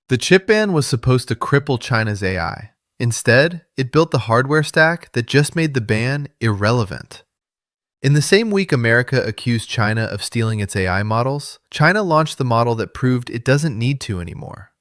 The chip ban was supposed to cripple China's AI. Instead, it built the hardware stack that just made the ban irrelevant. In the same week America accused China of stealing its AI models, China launched the model that proved it doesn't need to anymore.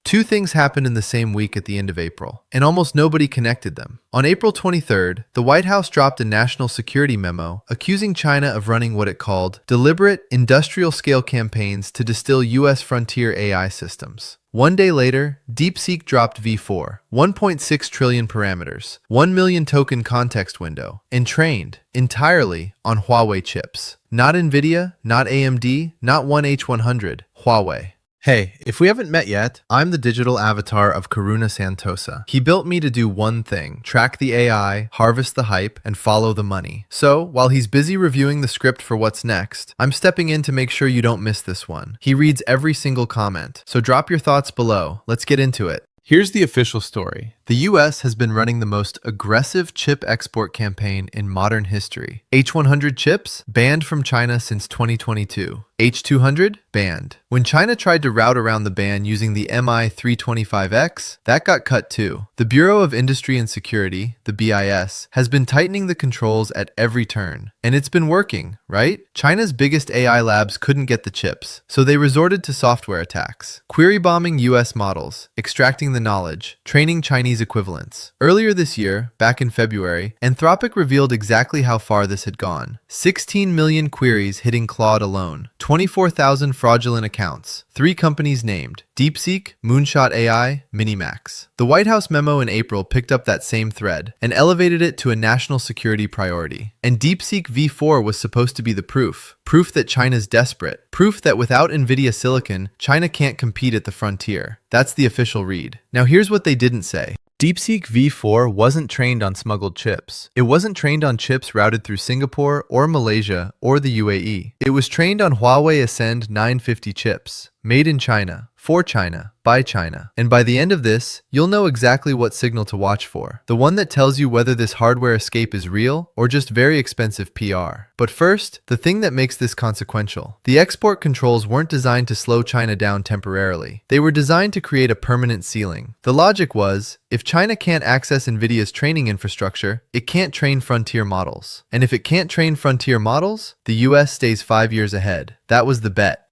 Two things happened in the same week at the end of April, and almost nobody connected them. On April 23rd, the White House dropped a national security memo accusing China of running what it called deliberate industrial-scale campaigns to distill U.S. frontier AI systems. One day later, DeepSeek dropped V4, 1.6 trillion parameters, 1 million token context window, and trained entirely on Huawei chips. Not Nvidia, not AMD, not 1H100, Huawei. Hey, if we haven't met yet, I'm the digital avatar of Karuna Santosa. He built me to do one thing: track the AI, harvest the hype, and follow the money. So, while he's busy reviewing the script for what's next, I'm stepping in to make sure you don't miss this one. He reads every single comment, so drop your thoughts below. Let's get into it. Here's the official story. The US has been running the most aggressive chip export campaign in modern history. H100 chips banned from China since 2022. H200 banned. When China tried to route around the ban using the MI325X, that got cut too. The Bureau of Industry and Security, the BIS, has been tightening the controls at every turn. And it's been working, right? China's biggest AI labs couldn't get the chips, so they resorted to software attacks, query bombing US models, extracting the knowledge, training Chinese equivalents. Earlier this year, back in February, Anthropic revealed exactly how far this had gone. 16 million queries hitting Claude alone, 24,000 fraudulent accounts, 3 companies named: DeepSeek, Moonshot AI, Minimax. The White House memo in April picked up that same thread and elevated it to a national security priority. And DeepSeek V4 was supposed to be the proof. Proof that China's desperate. Proof that without Nvidia silicon, China can't compete at the frontier. That's the official read. Now here's what they didn't say. DeepSeek V4 wasn't trained on smuggled chips. It wasn't trained on chips routed through Singapore or Malaysia or the UAE. It was trained on Huawei Ascend 950 chips, made in China, for China, by China. And by the end of this, you'll know exactly what signal to watch for. The one that tells you whether this hardware escape is real or just very expensive PR. But first, the thing that makes this consequential. The export controls weren't designed to slow China down temporarily. They were designed to create a permanent ceiling. The logic was, if China can't access Nvidia's training infrastructure, it can't train frontier models. And if it can't train frontier models, the US stays 5 years ahead. That was the bet.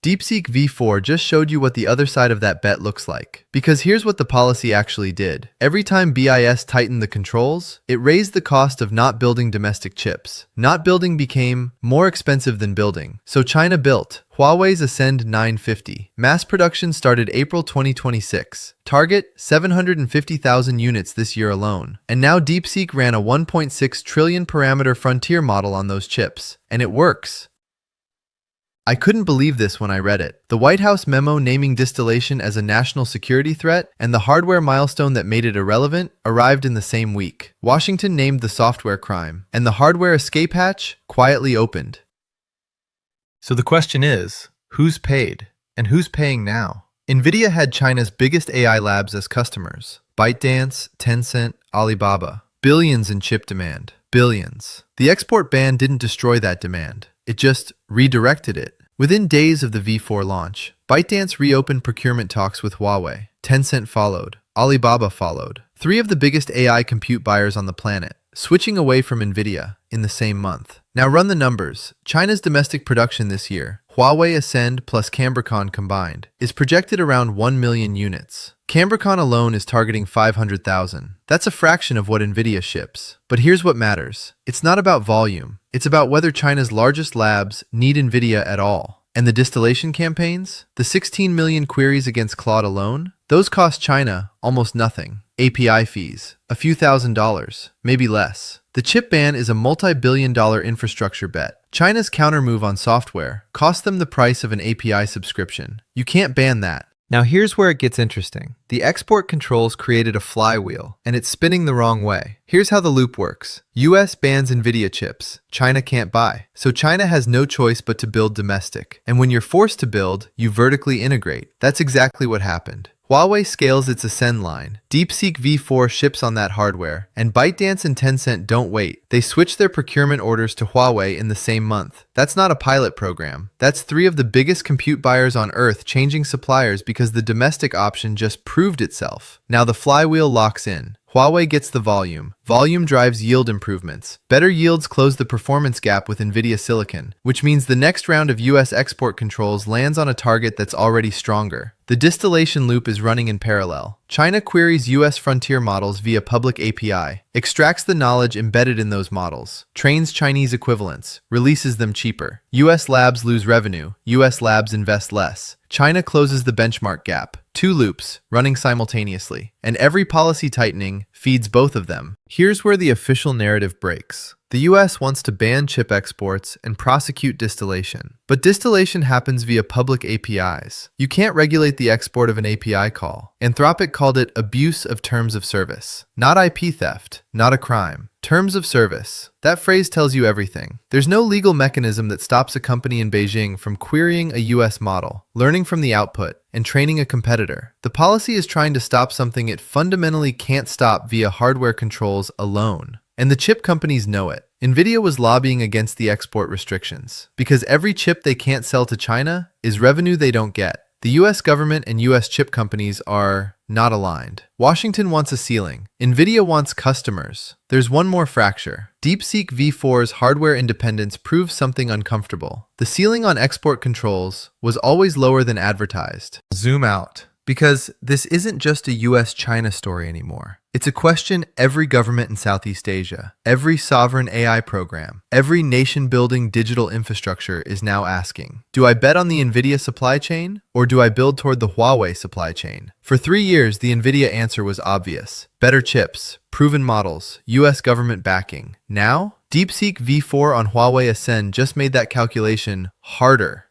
DeepSeek V4 just showed you what the other side of that bet looks like. Because here's what the policy actually did. Every time BIS tightened the controls, it raised the cost of not building domestic chips. Not building became more expensive than building. So China built Huawei's Ascend 950. Mass production started April 2026. Target 750,000 units this year alone. And now DeepSeek ran a 1.6 trillion parameter frontier model on those chips. And it works. I couldn't believe this when I read it. The White House memo naming Distillation as a national security threat and the hardware milestone that made it irrelevant arrived in the same week. Washington named the software crime, and the hardware escape hatch quietly opened. So the question is, who's paid? And who's paying now? Nvidia had China's biggest AI labs as customers. ByteDance, Tencent, Alibaba. Billions in chip demand. Billions. The export ban didn't destroy that demand. It just redirected it. Within days of the V4 launch, ByteDance reopened procurement talks with Huawei. Tencent followed. Alibaba followed. 3 of the biggest AI compute buyers on the planet, switching away from Nvidia in the same month. Now run the numbers. China's domestic production this year, Huawei Ascend plus Cambricon combined, is projected around 1 million units. Cambricon alone is targeting 500,000. That's a fraction of what Nvidia ships. But here's what matters. It's not about volume. It's about whether China's largest labs need Nvidia at all. And the distillation campaigns? The 16 million queries against Claude alone? Those cost China almost nothing. API fees, a few $1,000s, maybe less. The chip ban is a multi-billion-dollar infrastructure bet. China's countermove on software cost them the price of an API subscription. You can't ban that. Now here's where it gets interesting. The export controls created a flywheel, and it's spinning the wrong way. Here's how the loop works. US bans Nvidia chips. China can't buy. So China has no choice but to build domestic. And when you're forced to build, you vertically integrate. That's exactly what happened. Huawei scales its Ascend line, DeepSeek V4 ships on that hardware, and ByteDance and Tencent don't wait. They switch their procurement orders to Huawei in the same month. That's not a pilot program. That's three of the biggest compute buyers on Earth changing suppliers because the domestic option just proved itself. Now the flywheel locks in. Huawei gets the volume. Volume drives yield improvements. Better yields close the performance gap with Nvidia silicon, which means the next round of US export controls lands on a target that's already stronger. The distillation loop is running in parallel. China queries US frontier models via public API, extracts the knowledge embedded in those models, trains Chinese equivalents, releases them cheaper. US labs lose revenue. US labs invest less. China closes the benchmark gap. Two loops, running simultaneously, and every policy tightening feeds both of them. Here's where the official narrative breaks. The US wants to ban chip exports and prosecute distillation. But distillation happens via public APIs. You can't regulate the export of an API call. Anthropic called it abuse of terms of service. Not IP theft, not a crime. Terms of service. That phrase tells you everything. There's no legal mechanism that stops a company in Beijing from querying a US model, learning from the output, and training a competitor. The policy is trying to stop something it fundamentally can't stop via hardware controls alone. And the chip companies know it. Nvidia was lobbying against the export restrictions because every chip they can't sell to China is revenue they don't get. The US government and US chip companies are not aligned. Washington wants a ceiling. Nvidia wants customers. There's one more fracture. DeepSeek V4's hardware independence proves something uncomfortable. The ceiling on export controls was always lower than advertised. Zoom out. Because this isn't just a US-China story anymore. It's a question every government in Southeast Asia, every sovereign AI program, every nation-building digital infrastructure is now asking. Do I bet on the Nvidia supply chain, or do I build toward the Huawei supply chain? For 3 years, the Nvidia answer was obvious. Better chips, proven models, US government backing. Now, DeepSeek V4 on Huawei Ascend just made that calculation harder.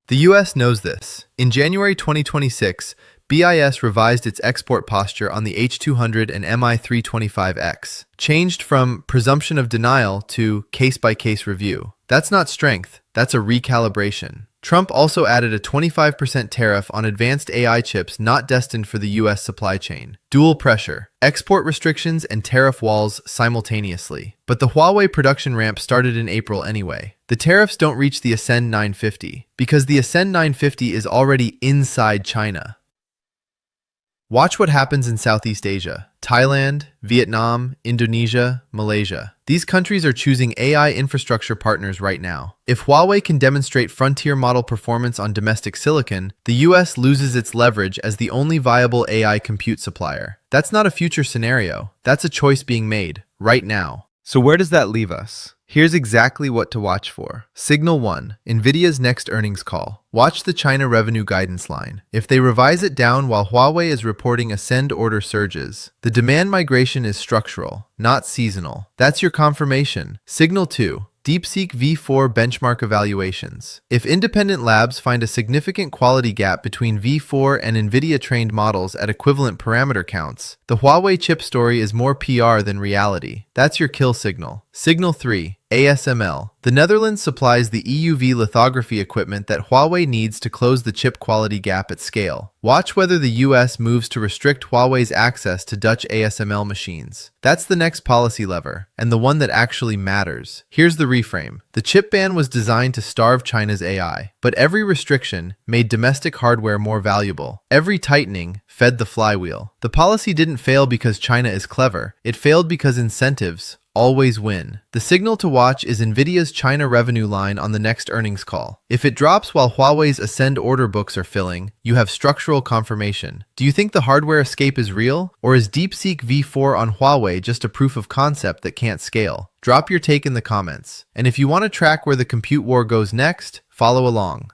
The US knows this. In January 2026, BIS revised its export posture on the H200 and MI325X, changed from presumption of denial to case-by-case review. That's not strength, that's a recalibration. Trump also added a 25% tariff on advanced AI chips not destined for the US supply chain. Dual pressure, export restrictions and tariff walls simultaneously. But the Huawei production ramp started in April anyway. The tariffs don't reach the Ascend 950 because the Ascend 950 is already inside China. Watch what happens in Southeast Asia. Thailand, Vietnam, Indonesia, Malaysia. These countries are choosing AI infrastructure partners right now. If Huawei can demonstrate frontier model performance on domestic silicon, the US loses its leverage as the only viable AI compute supplier. That's not a future scenario. That's a choice being made right now. So where does that leave us? Here's exactly what to watch for. Signal 1, Nvidia's next earnings call. Watch the China revenue guidance line. If they revise it down while Huawei is reporting Ascend order surges, the demand migration is structural, not seasonal. That's your confirmation. Signal 2, DeepSeek V4 benchmark evaluations. If independent labs find a significant quality gap between V4 and Nvidia-trained models at equivalent parameter counts, the Huawei chip story is more PR than reality. That's your kill signal. Signal 3, ASML. The Netherlands supplies the EUV lithography equipment that Huawei needs to close the chip quality gap at scale. Watch whether the US moves to restrict Huawei's access to Dutch ASML machines. That's the next policy lever, and the one that actually matters. Here's the reframe. The chip ban was designed to starve China's AI, but every restriction made domestic hardware more valuable. Every tightening fed the flywheel. The policy didn't fail because China is clever. It failed because incentives always win. The signal to watch is Nvidia's China revenue line on the next earnings call. If it drops while Huawei's Ascend order books are filling, you have structural confirmation. Do you think the hardware escape is real? Or is DeepSeek V4 on Huawei just a proof of concept that can't scale? Drop your take in the comments. And if you want to track where the compute war goes next, follow along.